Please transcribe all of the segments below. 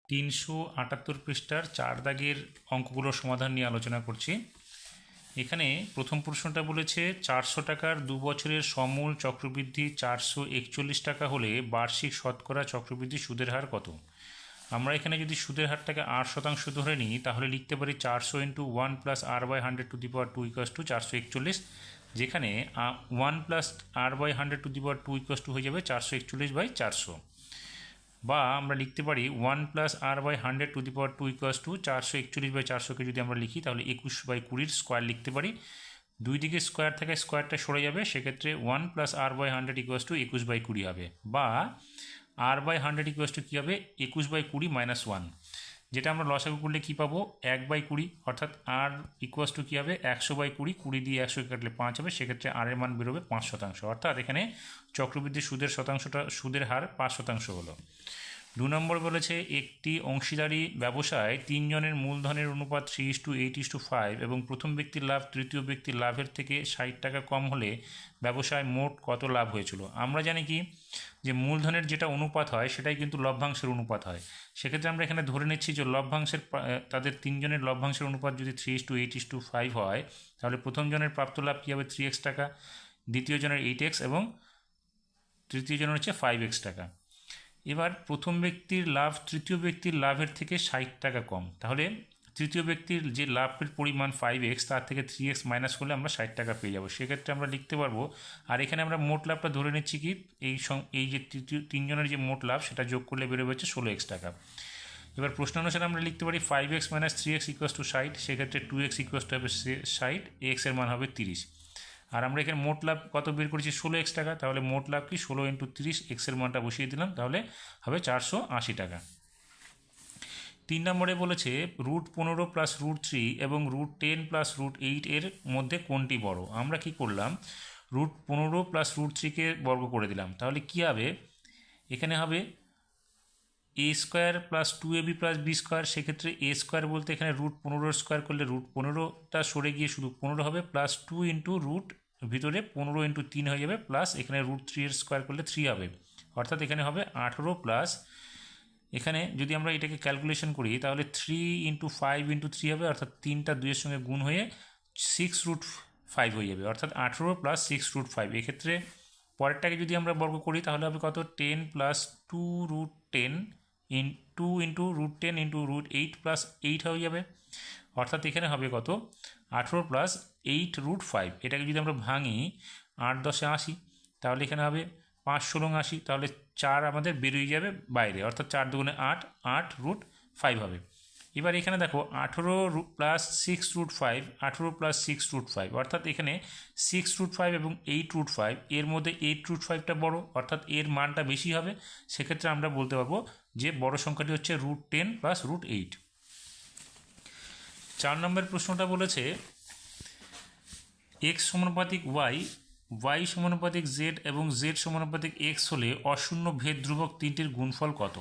378 পৃষ্ঠার 4 দাগের অঙ্কগুলোর সমাধান নিয়ে আলোচনা করছি। এখানে প্রথম প্রশ্নটা বলেছে 400 টাকার 2 বছরের সমূল চক্রবৃদ্ধি 441 টাকা হলে বার্ষিক শতকরা চক্রবৃদ্ধি সুদের হার কত। আমরা এখানে যদি সুদের হারটাকে 8% ধরে নিই তাহলে লিখতে পারি 400 into 1 plus R by 100 to the power 2 equals to 441, যেখানে 1 plus R by 100 to the power 2 equals to হয়ে যাবে 441/400। বা আমরা লিখতে পারি 1 plus R by 100 to the power 2 equals to 441/400কে যদি আমরা লিখি তাহলে 21/20 স্কোয়ার লিখতে পারি। দুই দিকে স্কোয়ার থেকে স্কোয়ারটা সরে যাবে, সেক্ষেত্রে 1 plus R by 100 equals to 21/20 হবে। বা আর বাই 100 ইকুয়াস টু কী হবে 21/20 মাইনাস 1, যেটা আমরা লসাগু করলে কী পাবো 1/20, অর্থাৎ আর ইকুয়াস টু কী হবে 100/20, 20 দিয়ে 100 কাটলে 5 হবে, সেক্ষেত্রে আর এর মান বেরোবে 5%। অর্থাৎ এখানে চক্রবৃদ্ধি সুদের হার 5% হলো। 2 নম্বর বলেছে একটি অংশীদারি ব্যবসায় 3 জনের মূলধনের অনুপাত 3:8:5 এবং প্রথম ব্যক্তির লাভ তৃতীয় ব্যক্তির লাভের থেকে 60 টাকা কম হলে ব্যবসায় মোট কত লাভ হয়েছিল। আমরা জানি কি যে মূলধনের যেটা অনুপাত হয় সেটাই কিন্তু লভ্যাংশের অনুপাত হয়। সেক্ষেত্রে আমরা এখানে ধরে নিচ্ছি যে তাদের 3 জনের লভ্যাংশের অনুপাত যদি 3:8:5 হয়, তাহলে প্রথম জনের প্রাপ্ত লাভ কী হবে 3x টাকা, দ্বিতীয় জনের 8x এবং তৃতীয় জনের হচ্ছে 5x টাকা। এবার প্রথম ব্যক্তির লাভ তৃতীয় ব্যক্তির লাভের থেকে 60 টাকা কম, তাহলে তৃতীয় ব্যক্তির যে লাভের পরিমাণ 5x তার থেকে 3x মাইনাস করলে আমরা 60 টাকা পেয়ে যাব। সেক্ষেত্রে আমরা লিখতে পারবো, আর এখানে আমরা মোট লাভটা ধরে নিচ্ছি কি এই যে তিনজনের যে মোট লাভ সেটা যোগ করলে বেরোবে হচ্ছে 16x টাকা। এবার প্রশ্ন অনুসারে আমরা লিখতে পারি 5x minus 3x equals to 60, সেক্ষেত্রে 2x ইকুয়াস টু হবে 60, x এর মান হবে 30। আর আমরা এখানে মোট লাভ কত বের করেছি 16x টাকা, তাহলে মোট লাভ কি 16 ইন্টু 30, এক্সের মানটা বসিয়ে দিলাম, তাহলে হবে 480 টাকা। 3 নম্বরে বলেছে √15 প্লাস √3 এবং √10 প্লাস √8 এর মধ্যে কোনটি বড়। আমরা কি করলাম √15 প্লাস √3কে বর্গ করে দিলাম, তাহলে কি হবে এখানে হবে a square plus 2ab plus b square. সেক্ষেত্রে a স্কোয়ার বলতে এখানে √15 স্কোয়ার করলে √15টা সরে গিয়ে শুধু 15 হবে, প্লাস 2 ইন্টু ভিতরে 15 ইন্টু 3 হয়ে যাবে, প্লাস এখানে √3 এর স্কোয়ার করলে 3 হবে, অর্থাৎ এখানে হবে 18 প্লাস এখানে যদি আমরা এটাকে ক্যালকুলেশন করি তাহলে 3 ইন্টু 5 ইন্টু 3 হবে, অর্থাৎ 3টা 2-এর সঙ্গে গুণ হয়ে 6√5 হয়ে যাবে, অর্থাৎ 18 প্লাস 6√5। এক্ষেত্রে পরেরটাকে যদি আমরা বর্গ করি তাহলে হবে কত 10 প্লাস 2√10 2 ইন্টু √10 ইন্টু √8 প্লাস 8 হয়ে যাবে, অর্থাৎ এখানে হবে কত 18 প্লাস 8√5। এটাকে যদি আমরা ভাঙি 8×10 80, তাহলে এখানে হবে 5×16 80, তাহলে 4 আমাদের বেরিয়ে যাবে বাইরে, অর্থাৎ 4 দুগুণে 8, 8√5 হবে। এবার এখানে দেখো 18 প্লাস 6√5, 18 প্লাস 6√5, অর্থাৎ এখানে 6√5 এবং 8√5 এর মধ্যে 8√5টা বড়, অর্থাৎ এর মানটা বেশি হবে। সেক্ষেত্রে আমরা বলতে পারবো যে বড় সংখ্যাটি হচ্ছে √10 প্লাস √8। 4 নম্বর প্রশ্নটা বলেছে x সমানুপাতিক y সমানুপাতিক z এবং z সমানুপাতিক x হলে অশূন্য ভেদ ধ্রুবক তিনটির গুণফল কত।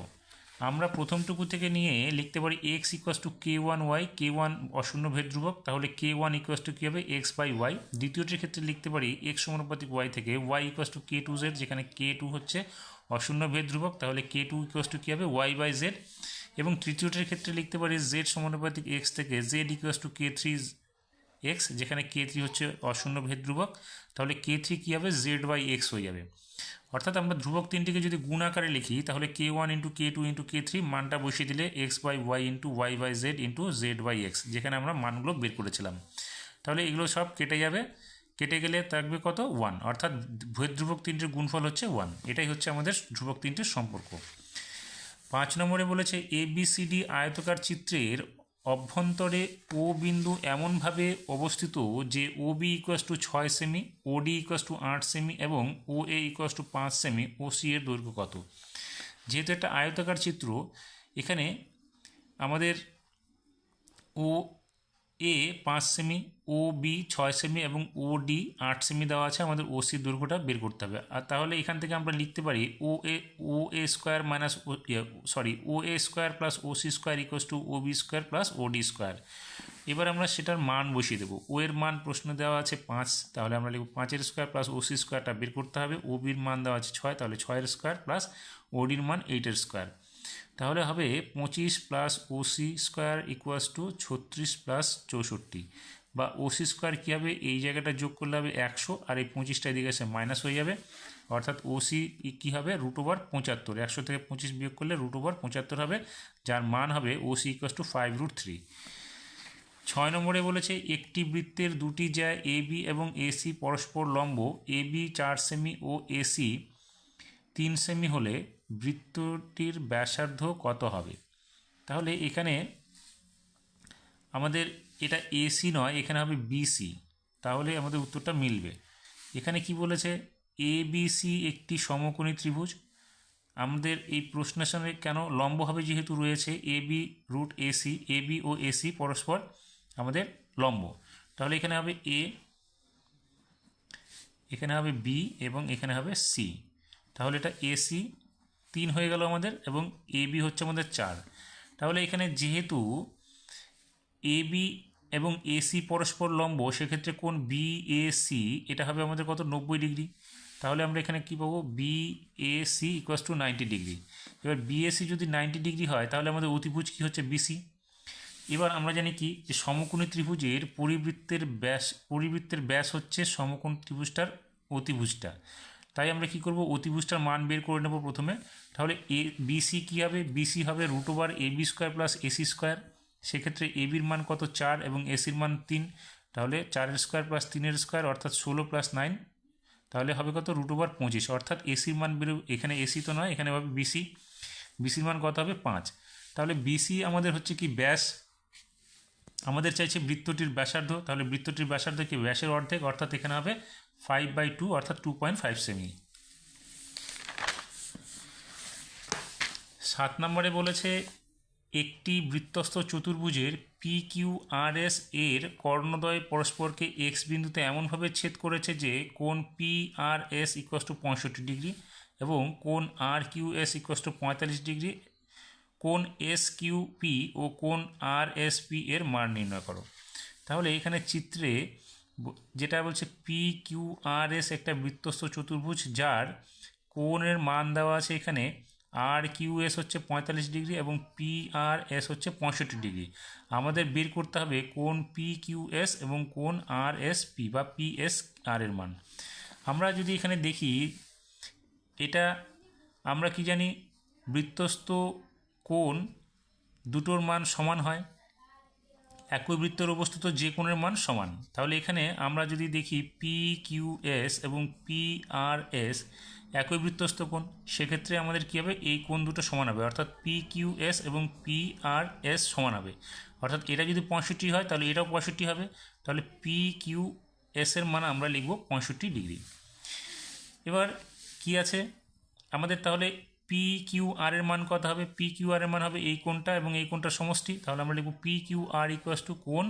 আমরা প্রথমটুকু থেকে নিয়ে লিখতে পারি x equals to k1y, k1 অশূন্য ভেদ ধ্রুবক, তাহলে k1 ইকুয়াস টু কী হবে x/y। দ্বিতীয়টির ক্ষেত্রে লিখতে পারি x সমানুপাতিক y থেকে y ইকুয়াস টু k2z, যেখানে k2 হচ্ছে অশূন্য ভেদ ধ্রুবক, তাহলে k2 ইকুয়াস টু কী হবে y/z। এবং তৃতীয়টির ক্ষেত্রে লিখতে পারি z সমানুপাতিক x থেকে z ইকুয়াস টু k3x, যেখানে k3 হচ্ছে অশূন্য ভেদ ধ্রুবক, তাহলে k3 কী হবে z/x হয়ে যাবে। অর্থাৎ আমরা ধ্রুবক তিনটিকে যদি গুণ আকারে লিখি তাহলে k1 into k2 into k3 মানটা বসিয়ে দিলে x/y into y/z into z/x, যেখানে আমরা মানগুলো বের করেছিলাম, তাহলে এগুলো সব কেটে যাবে, কেটে গেলে থাকবে কত 1, অর্থাৎ ভেদ ধ্রুবক তিনটির গুণফল হচ্ছে 1। এটাই হচ্ছে আমাদের ধ্রুবক তিনটির সম্পর্ক। 5 নম্বরে বলেছে ABCD আয়তকার চিত্রের অভ্যন্তরে ও বিন্দু এমনভাবে অবস্থিত যে OB equals to 6 semi, OD equals to 8 semi এবং OA equals to 5 semi, OC এর দৈর্ঘ্য কত। যেহেতু একটা আয়তাকার চিত্র, এখানে আমাদের OA 5 সেমি, OB 6 সেমি এবং OD 8 সেমি দেওয়া আছে, আমাদের OC দৈর্ঘ্যটা বের করতে হবে। আর তাহলে এখান থেকে আমরা লিখতে পারি OA square minus OA square plus OC square equals to OB square plus OD square. এবার আমরা সেটার মান বসিয়ে দেবো। ও এর মান প্রশ্ন দেওয়া আছে 5, তাহলে আমরা লিখব 5-এর স্কোয়ার প্লাস OC স্কোয়ারটা বের করতে হবে। OB-র মান দেওয়া আছে 6, তাহলে 6-এর স্কোয়ার প্লাস OD-র মান 8-এর স্কোয়ার। তাহলে হবে 25 plus OC square equals to 36 plus 64, বা ওসি স্কোয়ার কী হবে, এই জায়গাটা যোগ করলে হবে 100, আর এই 25টা এদিকে এসে মাইনাস হয়ে যাবে, অর্থাৎ ওসি কী হবে √75, 100 থেকে 25 বিয়োগ করলে √75 হবে, যার মান হবে ওসি ইকুয়ালস টু 5√3। 6 নম্বরে বলেছে একটি বৃত্তের দুটি জ্যা এবি এবং এসি পরস্পর লম্ব, এবি 4 সেমি ও এসি 3 সেমি হলে বৃত্তটির ব্যাসার্ধ কত হবে। তাহলে এখানে আমাদের এটা এসি নয়, এখানে হবে বিসি, তাহলে আমাদের উত্তরটা মিলবে। এখানে কি বলেছে, এবিসি একটি সমকোণী ত্রিভুজ। আমাদের এই প্রশ্নের সঙ্গে কেন লম্ব হবে, যেহেতু রয়েছে এবি রুট এসি, এবি ও এসি পরস্পর আমাদের লম্ব, তাহলে এখানে হবে এ, এখানে হবে বি এবং এখানে হবে সি। তাহলে এটা এসি 3 হয়ে গেল আমাদের, এবং এবি হচ্ছে আমাদের 4। তাহলে এখানে যেহেতু এবি এবং এসি পরস্পর লম্ব, সেক্ষেত্রে কোণ বিএসি এটা হবে আমাদের কত, 90 ডিগ্রি। তাহলে আমরা এখানে কী পাবো, বিএসি ইকুয়ালস টু 90 ডিগ্রি। এবার বিএসি যদি 90 ডিগ্রি হয়, তাহলে আমাদের অতিভুজ কী হচ্ছে, বিসি। এবার আমরা জানি কি, যে সমকোণী ত্রিভুজের পরিবৃত্তের ব্যাস হচ্ছে সমকোণ ত্রিভুজটার অতিভুজটা। তাই আমরা কি করব, অতিভুজটার মান বের করে নেব প্রথমে। তাহলে বিসি কী হবে, বিসি হবে √এবি স্কোয়ার প্লাস এসি স্কোয়ার। সেক্ষেত্রে এবির মান কত, 4, এবং এসির মান 3, তাহলে 4 স্কোয়ার প্লাস 3 স্কোয়ার অর্থাৎ 16 প্লাস 9, তাহলে হবে কত, √25, অর্থাৎ এসির মান বেরোবে, এখানে এসি তো নয়, এখানে হবে বিসি, বিসির মান কত হবে, 5। তাহলে বিসি আমাদের হচ্ছে কি ব্যাস, আমাদের চাইছে বৃত্তটির ব্যাসার্ধ, তাহলে বৃত্তটির ব্যাসার্ধ কি, ব্যাসের অর্ধেক, অর্থাৎ এখানে হবে 5/2 অর্থাৎ 2.5 সেমি। 7 নম্বরে বলেছে একটি বৃত্তস্থ চতুর্ভুজের PQRS এর কর্ণদ্বয় পরস্পরকে এক্স বিন্দুতে এমনভাবে ছেদ করেছে যে কোণ PRS ইকুয়ালস টু 65 ডিগ্রি এবং কোণ RQS ইকুয়ালস টু 45 ডিগ্রি, কোণ SQP ও কোণ RSP এর মান নির্ণয় করো। তাহলে এখানে চিত্রে যেটা বলছে PQRS একটা বৃত্তস্থ চতুর্ভুজ, যার কোণের মান দেওয়া আছে এখানে, RQS হচ্ছে 45 ডিগ্রি এবং PRS হচ্ছে 65 ডিগ্রি। আমাদের বের করতে হবে কোণ PQS এবং কোণ RSP বা PSR এর মান। আমরা যদি এখানে দেখি, এটা আমরা কি জানি, বৃত্তস্থ কোণ দুটোর মান সমান হয়, একই বৃত্তের অবস্থিত যে কোণের মান সমান। তাহলে এখানে আমরা যদি দেখি PQS এবং PRS একই বৃত্তস্থ কোণ, সেক্ষেত্রে আমাদের কী হবে, এই কোণ দুটো সমান হবে, অর্থাৎ PQS এবং PRS সমান হবে। অর্থাৎ এটা যদি 65 হয়, তাহলে এটাও 65 হবে, তাহলে PQS এর মান আমরা লিখব 65 ডিগ্রি। এবার কি আছে আমাদের, তাহলে PQR এর মান কত হবে, PQR এর মান হবে এই কোণটা এবং এই কোণটার সমষ্টি, তাহলে আমরা লিখব PQR ইকুয়ালস টু কোণ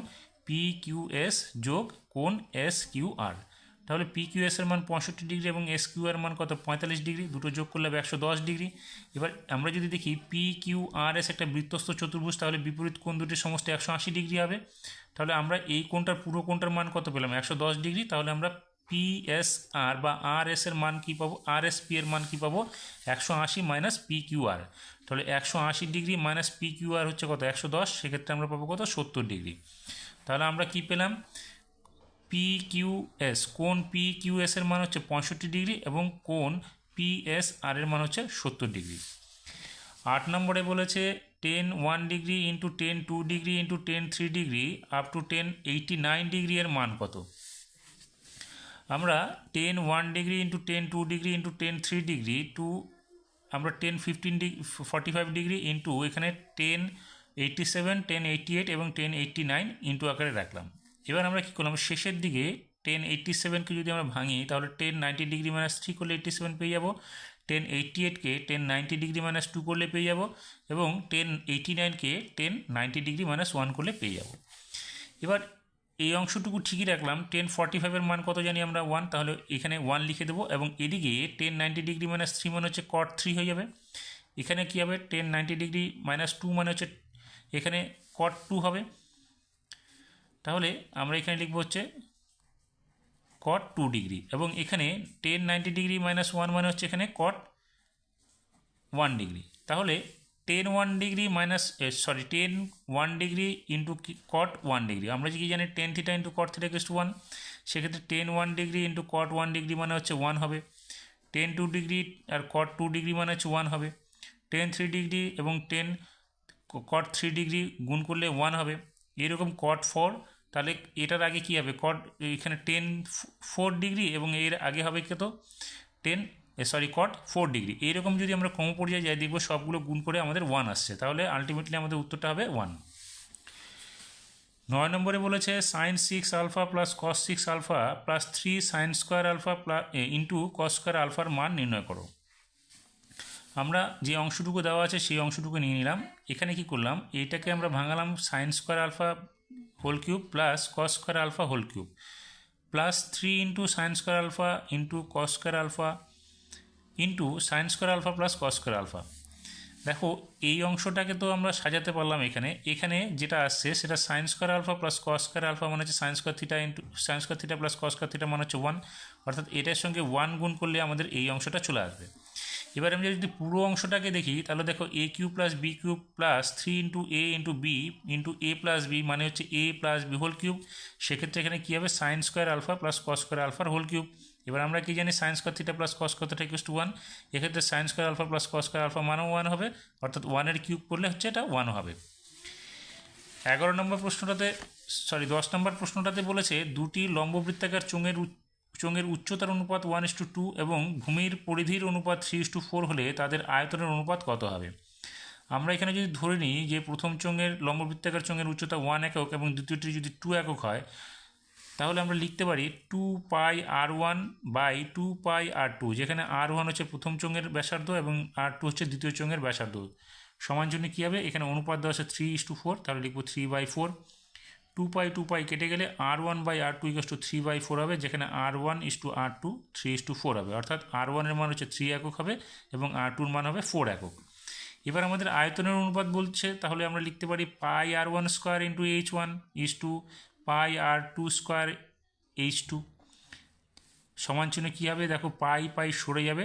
PQS যোগ কোণ SQR। তাহলে PQS এর মান 65 ডিগ্রি এবং SQR এর মান কত, 45 ডিগ্রি, দুটো যোগ করলে 110 ডিগ্রি। এবার আমরা যদি দেখি PQRS একটা বৃত্তস্থ চতুর্ভুজ, তাহলে বিপরীত কোণ দুটির সমষ্টি 180 ডিগ্রি হবে। তাহলে আমরা এই কোণটার পুরো কোণটার মান কত পেলাম, 110 ডিগ্রি। তাহলে আমরা PSR বা RS এর মান কী পাবো, RSP এর মান কী পাবো, 180 মাইনাস PQR। তাহলে 180 ডিগ্রি মাইনাস PQR হচ্ছে কত, 110, সেক্ষেত্রে আমরা পাবো কত, 70 ডিগ্রি। তাহলে আমরা কি পেলাম, PQS, কোণ PQS এর মান হচ্ছে 65 ডিগ্রি এবং কোণ PSR এর মান হচ্ছে 70 ডিগ্রি। 8 নম্বরে বলেছে 10 1 degree into 10 2 degree into 10 3 degree up to 10 89 degree এর মান কত। আমরা 10 1 degree into 10 2 degree into 10 3 degree to আমরা 10 15 ডিগ্রি 45 ডিগ্রি ইন্টু এখানে 10 87 10 88 এবং 10 89 ইন্টু আকারে রাখলাম। এবার আমরা কী করলাম, শেষের দিকে 10 87কে যদি আমরা ভাঙি, তাহলে 10 90 ডিগ্রি মাইনাস 3 করলে 87 পেয়ে যাবো, 10 88কে 10 90 ডিগ্রি মাইনাস 2 করলে পেয়ে যাবো, এবং 10 89কে 10 90 ডিগ্রি মাইনাস 1 করলে পেয়ে যাবো। এবার এই অংশটুকু ঠিকই রাখলাম, 10 45-এর মান কত জানি আমরা, 1, তাহলে এখানে 1 লিখে দেবো, এবং এদিকে 10 90 ডিগ্রি মাইনাস 3 মানে হচ্ছে cot 3 হয়ে যাবে। এখানে কী হবে, 10 90 ডিগ্রি মাইনাস 2 মানে হচ্ছে এখানে cot 2 হবে। তাহলে আমরা এখানে লিখবো হচ্ছে cot 2 ডিগ্রি, এবং এখানে 10 90 ডিগ্রি মাইনাস 1 মানে হচ্ছে এখানে cot 1 ডিগ্রি। তাহলে tan one degree minus tan one degree into cot one degree, আমরা কি জানি tan theta into cot theta equal to one, সেক্ষেত্রে tan one degree into cot one degree মানে হচ্ছে ওয়ান হবে, টেন টু ডিগ্রি আর cot two degree মানে হচ্ছে ওয়ান হবে, টেন থ্রি ডিগ্রি এবং টেন কট থ্রি ডিগ্রি গুণ করলে ওয়ান হবে, এরকম কট ফোর, তাহলে এটার আগে কী হবে কট, এখানে টেন ফোর ডিগ্রি এবং এর আগে হবে কত কট ফোর ডিগ্রি, এইরকম যদি আমরা ক্রমপর্যায়ে যাই দেখবো সবগুলো গুণ করে আমাদের ওয়ান আসছে, তাহলে আলটিমেটলি আমাদের উত্তরটা হবে ওয়ান। 9 নম্বরে বলেছে sine six alpha plus cos six alpha plus 3 sine square alpha into cos square আলফার মান নির্ণয় করো। আমরা যে অংশটুকু দেওয়া আছে সেই অংশটুকু নিয়ে নিলাম, এখানে কি করলাম এইটাকে আমরা ভাঙালাম sine square alpha whole cube plus cos square alpha whole cube plus 3 into sine square alpha into cos square alpha into sine square alpha plus cos square alpha. দেখো এই অংশটাকে তো আমরা সাজাতে পারলাম, এখানে যেটা আসছে সেটা sine square alpha plus cos square alpha মানে হচ্ছে sine square theta into sine square theta plus cos square theta মানে হচ্ছে ওয়ান, অর্থাৎ এটার সঙ্গে ওয়ান গুণ করলে আমাদের এই অংশটা চলে আসবে। এবার আমি যদি পুরো অংশটাকে দেখি তাহলে দেখো a cube plus b cube plus 3 into a into b into a plus b মানে হচ্ছে a plus b whole cube, সেক্ষেত্রে এখানে কী হবে sine square alpha plus cos square আলফার হোল কিউব। এবার আমরা কি জানি sine square theta plus cos square theta equal to one, এক্ষেত্রে sine square alpha plus cos square alpha মানও ওয়ান হবে, অর্থাৎ ওয়ানের কিউব করলে হচ্ছে এটা ওয়ানও হবে। 10 নম্বর প্রশ্নটাতে বলেছে দুটি লম্ববৃত্তাকার চোঙের উচ্চতার অনুপাত 1:2 এবং ভূমির পরিধির অনুপাত 3:4 হলে তাদের আয়তনের অনুপাত কত হবে। আমরা এখানে যদি ধরে নিই যে প্রথম লম্ববৃত্তাকার চোঙের উচ্চতা 1 একক এবং দ্বিতীয়টি যদি 2 একক হয়, তাহলে আমরা লিখতে পারি 2πr1 বাই 2πr2, যেখানে r1 হচ্ছে প্রথম চোঙের ব্যাসার্ধ এবং r2 হচ্ছে দ্বিতীয় চোঙের ব্যাসার্ধ, সমান জন্য কী হবে এখানে অনুপাত দেওয়া আছে 3:4, তাহলে লিখব 3/4, 2π কেটে গেলে r1 by r2 equal to 3/4 হবে, যেখানে r1:r2 3:4 হবে, অর্থাৎ r1 এর মান হচ্ছে 3 একক হবে এবং r2 এর মান হবে 4 একক। এবার আমাদের আয়তনের অনুপাত বলছে, তাহলে আমরা লিখতে পারি πr1 square into h1 is to πr2 square h2, সমান চিহ্ন কী হবে দেখো পাই সরে যাবে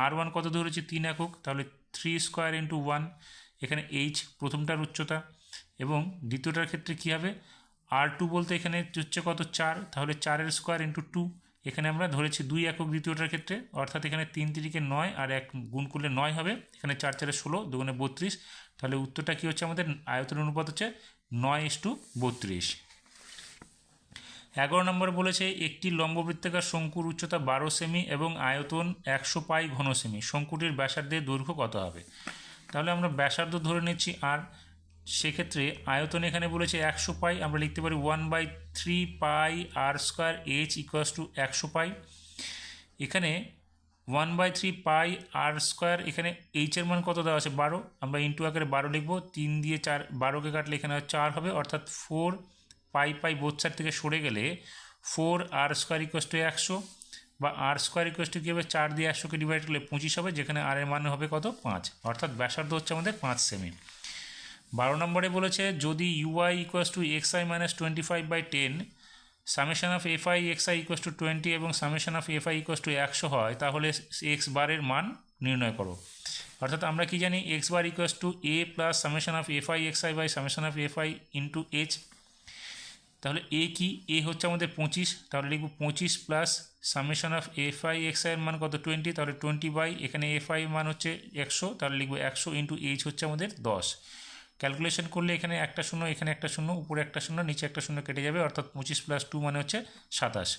r1 কত ধরেছে 3 একক, তাহলে 3 স্কোয়ার ইন্টু 1, এখানে h প্রথমটার উচ্চতা এবং দ্বিতীয়টার ক্ষেত্রে কী হবে r2 বলতে এখানে হচ্ছে কত 4, তাহলে 4 স্কোয়ার ইন্টু 2, এখানে আমরা ধরেছি 2 একক দ্বিতীয়টার ক্ষেত্রে, অর্থাৎ এখানে 3 3 9 আর 1 গুণ করলে 9 হবে, এখানে 4 4 16 2 32, তাহলে উত্তরটা কী হচ্ছে আমাদের আয়তনের অনুপাত হচ্ছে 9:32। 11 নম্বর বলেছে একটি লম্ববৃত্তাকার শঙ্কুর উচ্চতা 12 সেমি এবং আয়তন 100 পাই ঘন সেমি, শঙ্কুটির ব্যাসার্ধের দৈর্ঘ্য কত হবে। তাহলে আমরা ব্যাসার্ধ ধরে নিচ্ছি আর, সেক্ষেত্রে আয়তন এখানে বলেছে 100 পাই, আমরা লিখতে পারি 1/3 পাই আর স্কোয়ার এইচ ইকুয়ালস টু 100 পাই, এখানে 1/3 পাই আর স্কোয়ার, এখানে এইচের মান কত দেওয়া আছে 12, আমরা ইন্টু আকারে 12 লিখব, 3 দিয়ে 4 12কে কাটলে এখানে 4 হবে, অর্থাৎ 4 পাই বোথ সাইড থেকে সরে গেলে 4 আর স্কোয়ার ইকুয়ালস টু 100 বা আর স্কোয়ার ইকুয়ালস টু কী হবে 4 দিয়ে 100কে ডিভাইড করলে 25 হবে, যেখানে আর এর মান হবে কত 5, অর্থাৎ ব্যাসার্ধ হচ্ছে আমাদের 5 সেমি। 12 নম্বরে বলেছে যদি UI equals to xi minus 25/10 summation of FI xi equals to 20 এবং summation of FI equals to 100 হয়, তাহলে এক্স বারের মান নির্ণয় করো। অর্থাৎ আমরা কি জানি x bar equals to a plus summation of FI xi by summation of FI into h, তাহলে এ কি এ হচ্ছে আমাদের 25, তাহলে লিখব 25 plus summation of FI xi এর মান কত 20, তাহলে 20 বাই এখানে এফআই এর মান হচ্ছে 100, তাহলে লিখব 100 ইন্টু এইচ হচ্ছে আমাদের 10, ক্যালকুলেশন করলে এখানে একটা শূন্য এখানে একটা শূন্য উপরে একটা শূন্য নিচে একটা শূন্য কেটে যাবে, অর্থাৎ 25 + 2 মানে হচ্ছে 27।